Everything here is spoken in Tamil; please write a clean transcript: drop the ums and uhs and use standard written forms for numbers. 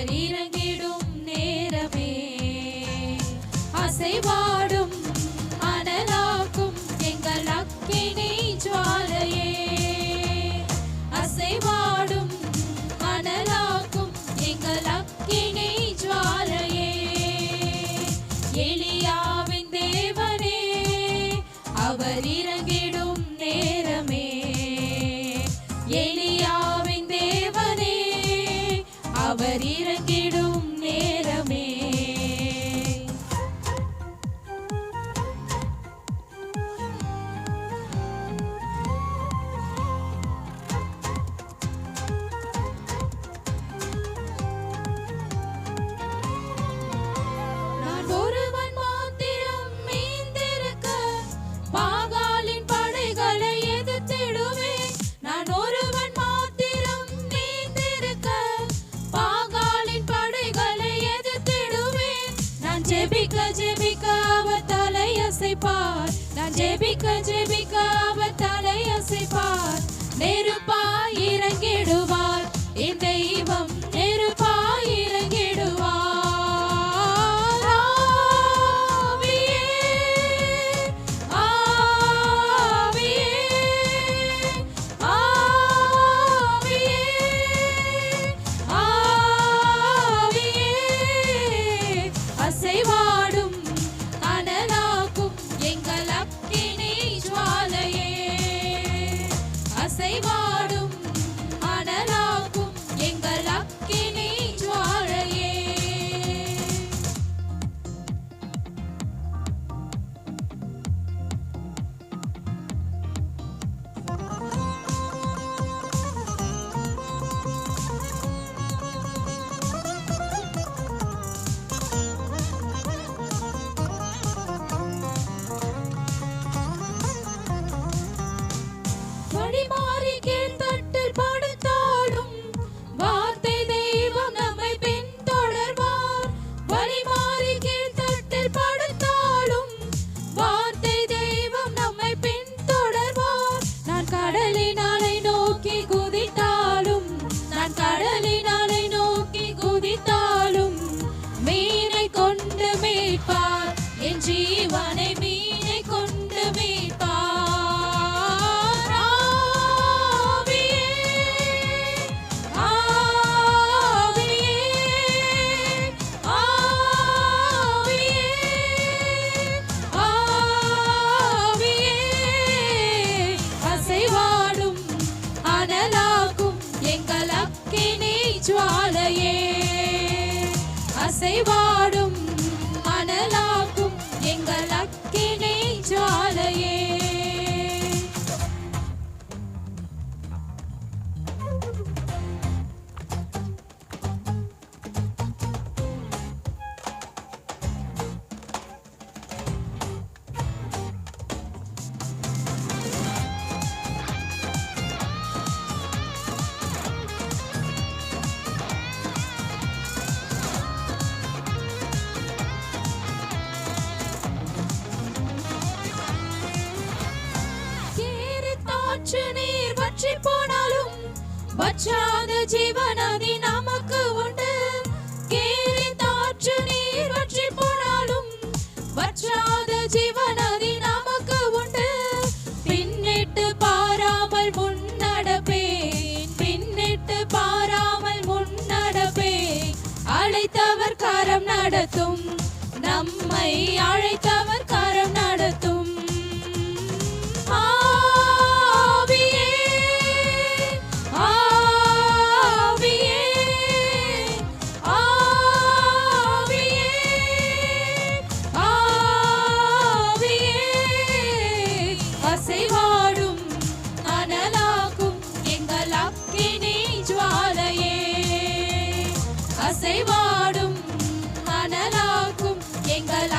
அவர் இறங்கிடும் நேரமே அசைவாடும் அனலாக்கும் எங்கள் அக்கினி ஜுவாலையே அசைவாடும் அனலாக்கும் எங்கள் அக்கினி ஜுவாலையே எலியாவின் தேவனே அவர் இறங்கிடும் நேரமே எலியாவின் தேவனே அவர் இறங்கிடும் நேரமே நான் ஒருவன் மாத்திரம் மீந்திருக்க பாகாலின் படைகளை எதிர்த்திடுவேன் நான் ஒருவன் மாத்திரம் மீந்திருக்க பாகாலின் படைகளை எதிர்த்திடுவேன் நான் ஜெபிக்க ஜெபிக்க அவர் தலையசைப்பார் நான் ஜெபிக்க ஜெபிக்க அவர் தலையசைப்பார் நெருப்பாய் இறங்கிடுவார் என் தெய்வம் நெருப்பாய் இறங்கிடுவார் அசைவாடும் அனலாக்கும் எங்கள் அக்கினி ஜுவாலையே அசைவாடும் அனலாக்கும் எங்கள் அக்கினி ஜுவாலையே வழிமாறி கீழ்த்தட்டில் படுத்தாலும் வார்த்தை தெய்வம் நம்மை பின்தொடர்வார் வழிமாறி கீழ்த்தட்டில் படுத்தாலும் வார்த்தை தெய்வம் நம்மை பின்தொடர்வார் நான் கடலின் அலை நோக்கி குதித்தாலும் நான் கடலின் அலை நோக்கி குதித்தாலும் மீனை கொண்டு மீட்பார் என் ஜீவனை மீனை கொண்டு மீட்பார் அசைவாடும் அனலாக்கும் எங்கள் அக்கினி ஜுவாலையே அசைவாடும் அனலாக்கும் எங்கள் அக்கினி ஜுவாலையே ஆற்று நீர் வற்றி போனாலும் வற்றாத ஜீவநதி நமக்கு உண்டு ஆற்று நீர் வற்றி போனாலும் வற்றாத ஜீவநதி நமக்கு உண்டு பின்னிட்டு பாராமல் முன்னடப்பேன் பின்னிட்டு பாராமல் முன்னடப்பேன் அழைத்தவர் கரம் நடத்தும் நம்மை அழைத்தவர் கரம் நடத்தும் அசைவாடும் அனலாக்கும் எங்கள் அக்கினி ஜுவாலையே அசைவாடும் அனலாக்கும் எங்கள்